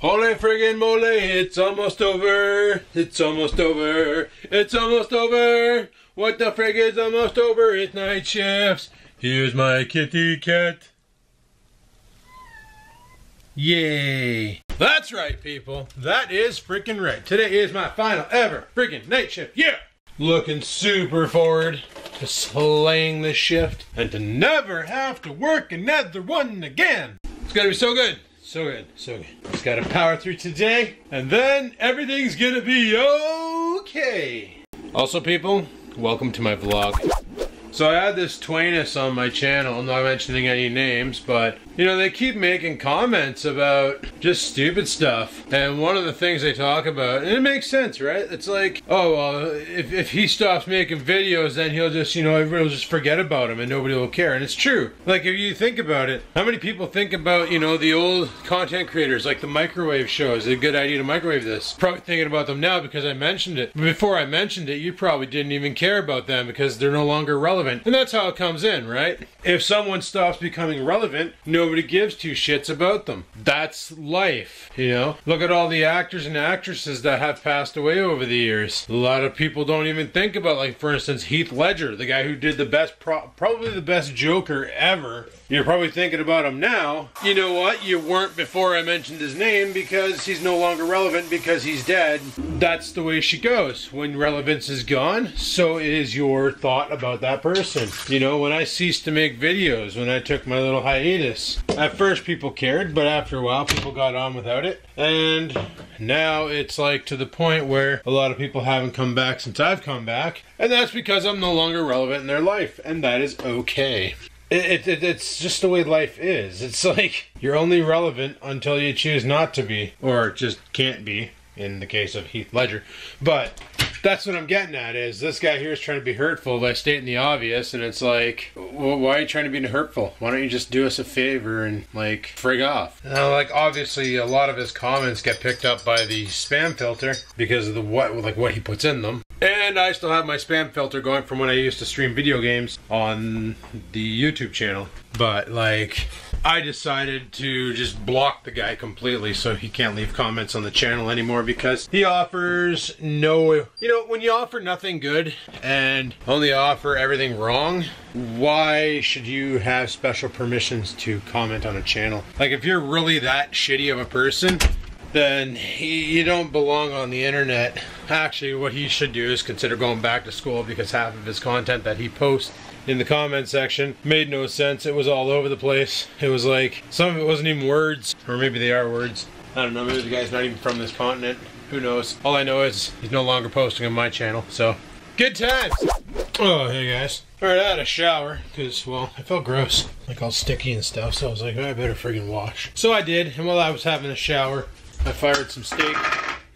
Holy friggin' moly, it's almost over. It's almost over. It's almost over. What the frig is almost over? It's night shifts. Here's my kitty cat. Yay. That's right, people. That is freaking right. Today is my final ever freaking night shift. Yeah! Looking super forward to slaying this shift and to never have to work another one again. It's gonna be so good. So good, so good. Just gotta power through today, and then everything's gonna be okay. Also, people, welcome to my vlog. So I had this Twainus on my channel, I'm not mentioning any names, but you know, they keep making comments about just stupid stuff. And one of the things they talk about, and it makes sense, right? It's like, oh, well, if he stops making videos, then he'll just, you know, everybody will just forget about him and nobody will care. And it's true. Like, if you think about it, how many people think about, you know, the old content creators, like the microwave shows? It's a good idea to microwave this. Probably thinking about them now because I mentioned it. But before I mentioned it, you probably didn't even care about them because they're no longer relevant. And that's how it comes in, right? If someone stops becoming relevant, nobody gives two shits about them. That's life, you know? Look at all the actors and actresses that have passed away over the years. A lot of people don't even think about, like, for instance, Heath Ledger, the guy who did the best, probably the best Joker ever. You're probably thinking about him now. You know what? You weren't before I mentioned his name because he's no longer relevant because he's dead. That's the way she goes. When relevance is gone, so is your thought about that person. You know, when I ceased to make videos, when I took my little hiatus, at first people cared, but after a while people got on without it. And now it's like to the point where a lot of people haven't come back since I've come back. And that's because I'm no longer relevant in their life. And that is okay. It's just the way life is. It's like you're only relevant until you choose not to be, or just can't be, in the case of Heath Ledger. But that's what I'm getting at, is this guy here is trying to be hurtful by stating the obvious, and it's like, well, why are you trying to be hurtful? Why don't you just do us a favor and, like, frig off? Now, like, obviously, a lot of his comments get picked up by the spam filter because of the what he puts in them. And I still have my spam filter going from when I used to stream video games on the YouTube channel. But, like, I decided to just block the guy completely so he can't leave comments on the channel anymore because he offers no... You know, when you offer nothing good and only offer everything wrong, why should you have special permissions to comment on a channel? Like, if you're really that shitty of a person, then you don't belong on the internet. Actually, what he should do is consider going back to school because half of his content that he posts in the comment section made no sense. It was all over the place. It was like, some of it wasn't even words, or maybe they are words. I don't know, maybe the guy's not even from this continent. Who knows? All I know is he's no longer posting on my channel, so good times! Oh, hey guys. Alright, I had a shower, because, well, I felt gross. Like all sticky and stuff, so I was like, oh, I better friggin' wash. So I did, and while I was having a shower, I fired some steak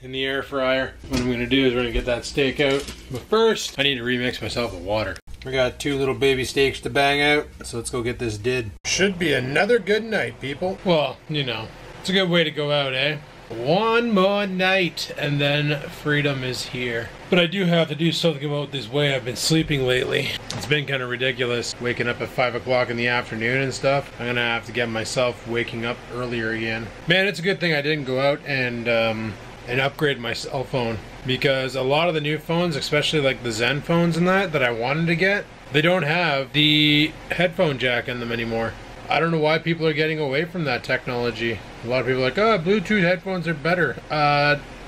in the air fryer. What I'm gonna do is we're gonna get that steak out. But first, I need to remix myself with water. We got 2 little baby steaks to bang out, so let's go get this did. Should be another good night, people. Well, you know, it's a good way to go out, eh? One more night, and then freedom is here. But I do have to do something about this way I've been sleeping lately. It's been kind of ridiculous, waking up at 5 o'clock in the afternoon and stuff. I'm gonna have to get myself waking up earlier again. Man, it's a good thing I didn't go out and upgrade my cell phone, because a lot of the new phones, especially like the Zen phones and that I wanted to get, they don't have the headphone jack in them anymore. I don't know why people are getting away from that technology. A lot of people are like, oh, Bluetooth headphones are better.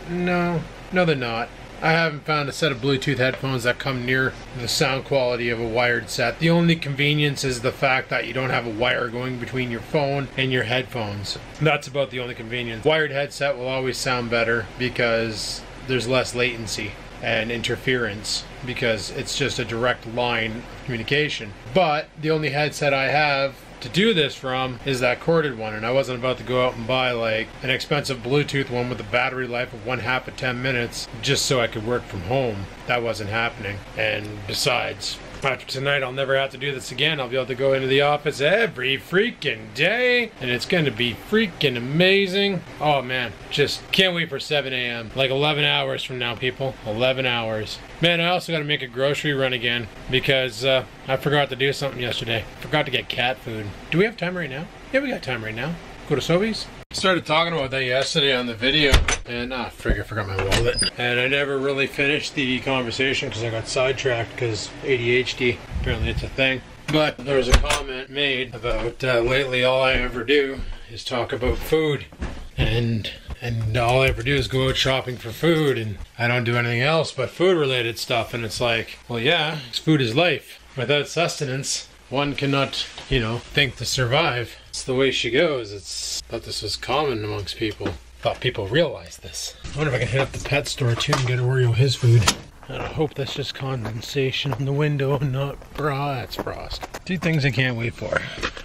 No, they're not. I haven't found a set of Bluetooth headphones that come near the sound quality of a wired set. The only convenience is the fact that you don't have a wire going between your phone and your headphones. That's about the only convenience. Wired headset will always sound better because there's less latency and interference, because it's just a direct line of communication. But the only headset I have to do this from is that corded one, and I wasn't about to go out and buy like an expensive Bluetooth one with a battery life of 1/2 of 10 minutes just so I could work from home. That wasn't happening. And besides, after tonight I'll never have to do this again. I'll be able to go into the office every freaking day, and it's gonna be freaking amazing. Oh man, just can't wait for 7 a.m. Like 11 hours from now, people. 11 hours. Man, I also gotta make a grocery run again because I forgot to do something yesterday. Forgot to get cat food. Do we have time right now? Yeah, we got time right now. Go to Sobeys. Started talking about that yesterday on the video, and frig, I forgot my wallet. And I never really finished the conversation because I got sidetracked because ADHD, apparently it's a thing. But there was a comment made about lately all I ever do is talk about food. And all I ever do is go out shopping for food, and I don't do anything else but food related stuff. And it's like, well, yeah, food is life. Without sustenance, one cannot, you know, think to survive. It's the way she goes. Thought this was common amongst people. Thought people realized this. I wonder if I can hit up the pet store too and get Oreo his food. And I hope that's just condensation on the window and not that's frost. 2 things I can't wait for.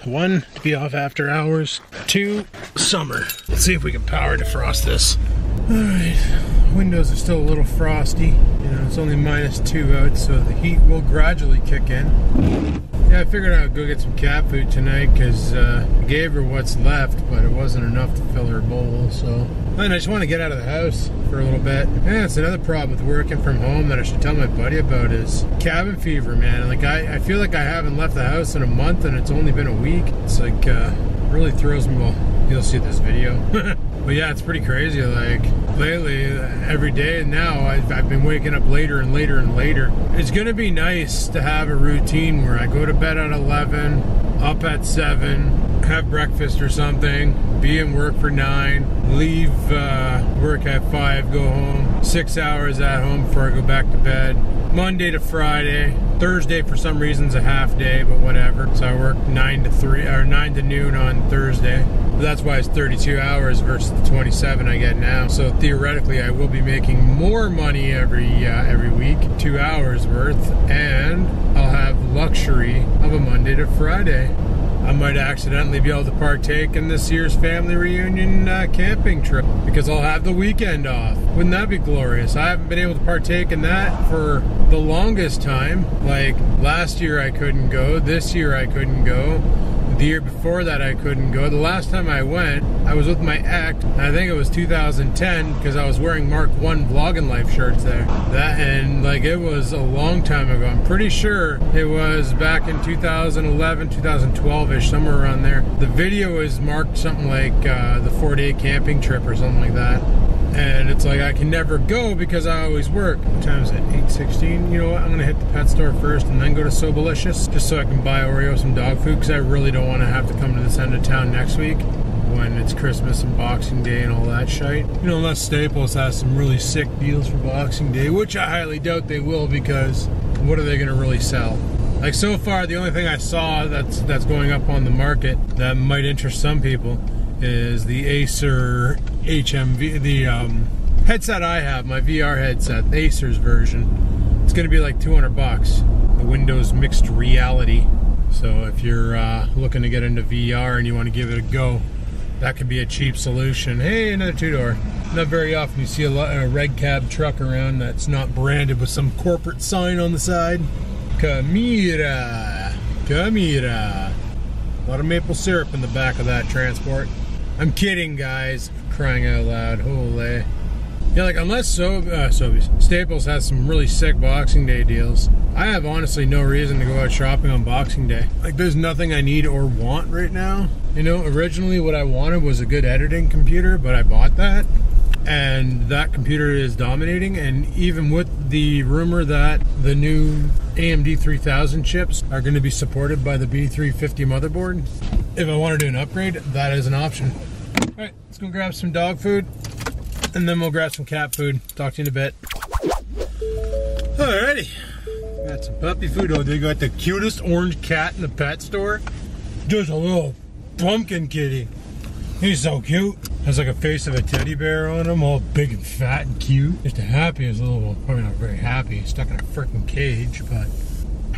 1, to be off after hours. 2, summer. Let's see if we can power defrost this. Alright, windows are still a little frosty. You know, it's only -2 out, so the heat will gradually kick in. Yeah, I figured I would go get some cat food tonight because I gave her what's left, but it wasn't enough to fill her bowl, so. And I just want to get out of the house for a little bit. Yeah, it's another problem with working from home that I should tell my buddy about is cabin fever, man. Like, I feel like I haven't left the house in a month and it's only been a week. It's like, really throws me, well, you'll see this video. But yeah, it's pretty crazy. Like, lately, every day now, I've been waking up later and later and later. It's gonna be nice to have a routine where I go to bed at 11, up at 7, have breakfast or something, be in work for 9, leave work at 5, go home, 6 hours at home before I go back to bed. Monday to Friday. Thursday for some reason's a half day, but whatever. So I work 9 to 3 or 9 to noon on Thursday. But that's why it's 32 hours versus the 27 I get now. So theoretically, I will be making more money every week, 2 hours worth, and I'll have luxury of a Monday to Friday. I might accidentally be able to partake in this year's family reunion camping trip because I'll have the weekend off. Wouldn't that be glorious? I haven't been able to partake in that for the longest time. Like last year I couldn't go, this year I couldn't go, the year before that I couldn't go. The last time I went, I was with my ex, and I think it was 2010 because I was wearing Mark 1 Vlogging Life shirts there. And like it was a long time ago. I'm pretty sure it was back in 2011, 2012-ish, somewhere around there. The video is marked something like the 4-day camping trip or something like that. And it's like I can never go because I always work. What time is it? 8:16? You know what? I'm gonna hit the pet store first and then go to Sobalicious just so I can buy Oreo some dog food because I really don't want to have to come to this end of town next week when it's Christmas and Boxing Day and all that shite. You know, unless Staples has some really sick deals for Boxing Day, which I highly doubt they will because what are they gonna really sell? Like so far, the only thing I saw that's going up on the market that might interest some people is the Acer HMV, the headset I have, my VR headset, the Acer's version. It's gonna be like 200 bucks. The Windows mixed reality. So if you're looking to get into VR and you want to give it a go, that could be a cheap solution. Hey, another 2-door. Not very often you see a red cab truck around that's not branded with some corporate sign on the side. Camira, Camira. A lot of maple syrup in the back of that transport. I'm kidding, guys. Crying out loud. Holy. Yeah, like, unless Staples has some really sick Boxing Day deals, I have honestly no reason to go out shopping on Boxing Day. Like, there's nothing I need or want right now. You know, originally what I wanted was a good editing computer, but I bought that. And that computer is dominating, and even with the rumor that the new AMD 3000 chips are going to be supported by the B350 motherboard, if I want to do an upgrade, that is an option. Alright, let's go grab some dog food, and then we'll grab some cat food. Talk to you in a bit. Alrighty, got some puppy food. Oh, they got the cutest orange cat in the pet store. Just a little pumpkin kitty. He's so cute. Has like a face of a teddy bear on him, all big and fat and cute. Just the happiest little, well, probably not very happy, stuck in a freaking cage, but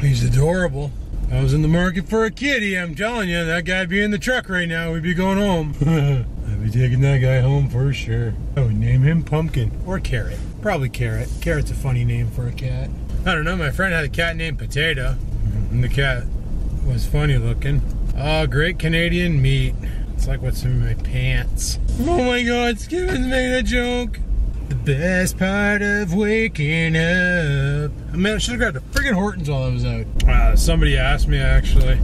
he's adorable. If I was in the market for a kitty, I'm telling you, that guy'd be in the truck right now. We'd be going home. I'd be taking that guy home for sure. I would name him Pumpkin or Carrot. Probably Carrot. Carrot's a funny name for a cat. I don't know, my friend had a cat named Potato, and the cat was funny looking. Oh, great Canadian meat. It's like what's in my pants. Oh my god, Skipper's made a joke. The best part of waking up. Man, I should have grabbed the friggin' Hortons while I was out. Somebody asked me actually,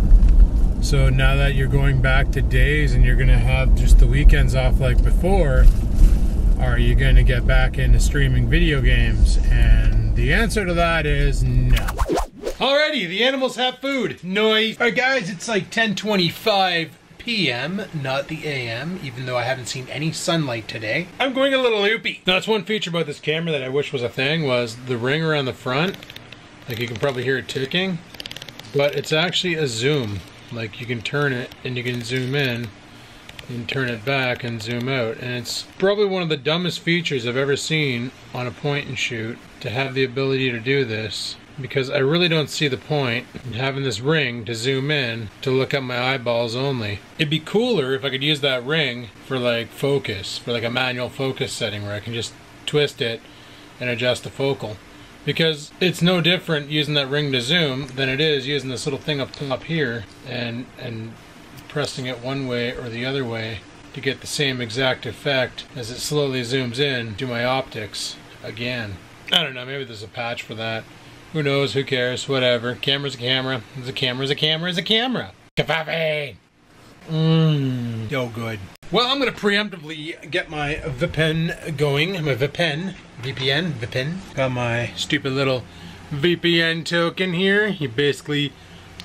So now that you're going back to days and you're going to have just the weekends off like before, are you going to get back into streaming video games? And the answer to that is no. Alrighty, the animals have food. Noise. Alright guys, it's like 10:25 p.m., not the a.m., even though I haven't seen any sunlight today. I'm going a little loopy. Now, that's one feature about this camera that I wish was a thing, was the ring around the front. Like, you can probably hear it ticking, but it's actually a zoom. Like, you can turn it and you can zoom in and turn it back and zoom out. And it's probably one of the dumbest features I've ever seen on a point and shoot, to have the ability to do this. Because I really don't see the point in having this ring to zoom in to look at my eyeballs only. It'd be cooler if I could use that ring for like focus, for like a manual focus setting where I can just twist it and adjust the focal. Because it's no different using that ring to zoom than it is using this little thing up top here and pressing it one way or the other way to get the same exact effect as it slowly zooms in to my optics again. I don't know, maybe there's a patch for that. Who knows, who cares, whatever. Camera's a camera. It's a camera, is a camera, is a camera. Kafafe! Yo good. Well, I'm gonna preemptively get my VPN going. My VPN. Got my stupid little VPN token here. You basically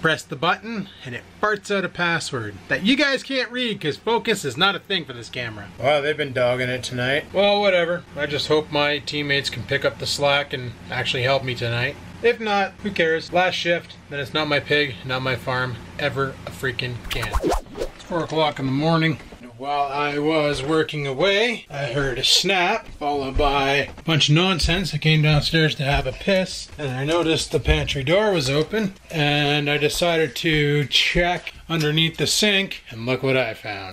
press the button and it farts out a password that you guys can't read because focus is not a thing for this camera. Wow, they've been dogging it tonight. Well, whatever. I just hope my teammates can pick up the slack and actually help me tonight. If not, who cares? Last shift, then it's not my pig, not my farm, ever a freaking can. It's 4 o'clock in the morning. While I was working away, I heard a snap, followed by a bunch of nonsense. I came downstairs to have a piss, and I noticed the pantry door was open, and I decided to check underneath the sink, and look what I found.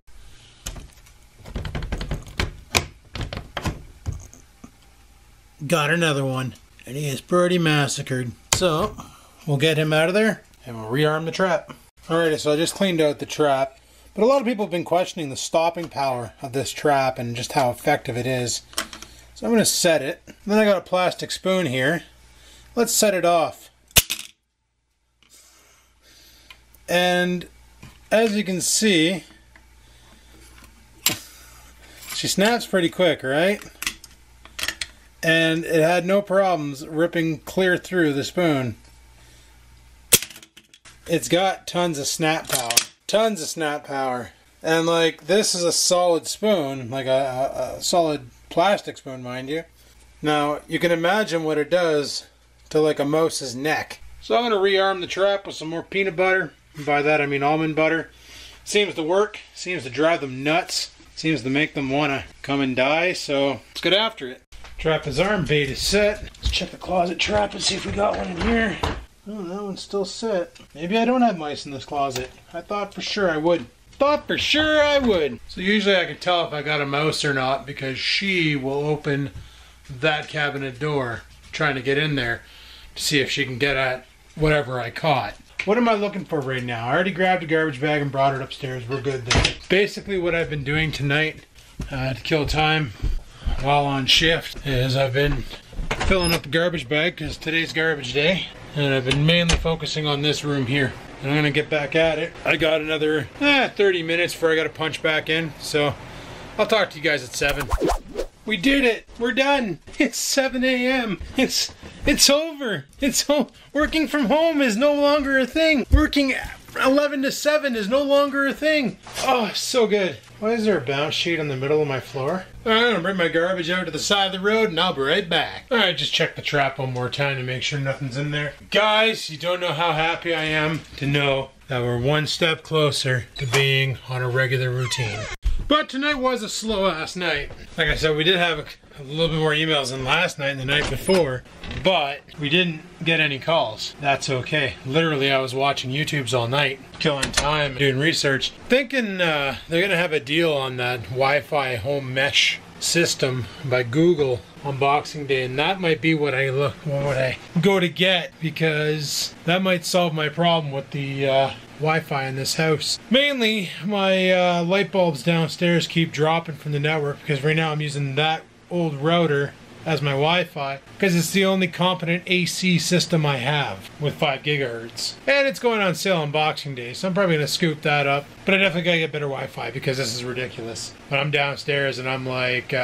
Got another one. And he is pretty massacred. So, we'll get him out of there, and we'll rearm the trap. Alrighty, so I just cleaned out the trap. But a lot of people have been questioning the stopping power of this trap and just how effective it is. So I'm going to set it. And then I got a plastic spoon here. Let's set it off. And as you can see, she snaps pretty quick, right? And it had no problems ripping clear through the spoon. It's got tons of snap power. Tons of snap power. And like, this is a solid spoon, like a solid plastic spoon, mind you. Now, you can imagine what it does to like a mouse's neck. So I'm going to rearm the trap with some more peanut butter. And by that I mean almond butter. Seems to work. Seems to drive them nuts. Seems to make them want to come and die. So let's get after it. Trap is armed, bait is set. Let's check the closet trap and see if we got one in here. Oh, that one's still set. Maybe I don't have mice in this closet. I thought for sure I would. So usually I can tell if I got a mouse or not because she will open that cabinet door trying to get in there to see if she can get at whatever I caught. What am I looking for right now? I already grabbed a garbage bag and brought it upstairs. We're good there. Basically what I've been doing tonight to kill time while on shift is I've been filling up the garbage bag because today's garbage day, and I've been mainly focusing on this room here, and I'm gonna get back at it. I got another 30 minutes before I gotta punch back in, so I'll talk to you guys at 7. We did it! We're done! It's 7 a.m. It's over! Working from home is no longer a thing! Working 11 to 7 is no longer a thing! Oh, so good! Why is there a bounce sheet on the middle of my floor? I'm gonna bring my garbage out to the side of the road and I'll be right back. Alright, just check the trap one more time to make sure nothing's in there. Guys, you don't know how happy I am to know that we're one step closer to being on a regular routine. But tonight was a slow-ass night. Like I said, we did have a little bit more emails than last night and the night before, but we didn't get any calls. That's okay. Literally, I was watching YouTubes all night, killing time, doing research, thinking they're gonna have a deal on that Wi-Fi home mesh system by Google on Boxing Day, and that might be what I go to get, because that might solve my problem with the Wi-Fi in this house. Mainly, my light bulbs downstairs keep dropping from the network because right now I'm using that old router as my Wi-Fi because it's the only competent AC system I have with 5 gigahertz. And it's going on sale on Boxing Day, so I'm probably going to scoop that up. But I definitely got to get better Wi-Fi because this is ridiculous. When I'm downstairs and I'm like,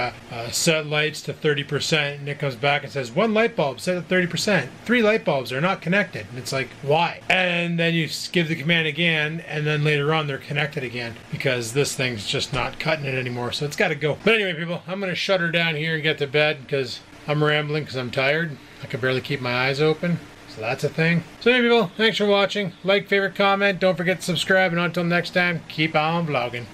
set lights to 30%, Nick comes back and says, 1 light bulb set at 30%. 3 light bulbs are not connected. And it's like, why? And then you give the command again, and then later on they're connected again because this thing's just not cutting it anymore. So it's got to go. But anyway, people, I'm going to shut her down here and get to bed because I'm rambling because I'm tired. I can barely keep my eyes open. So that's a thing. So anyway, people, thanks for watching. Like, favorite, comment. Don't forget to subscribe. And until next time, keep on vlogging.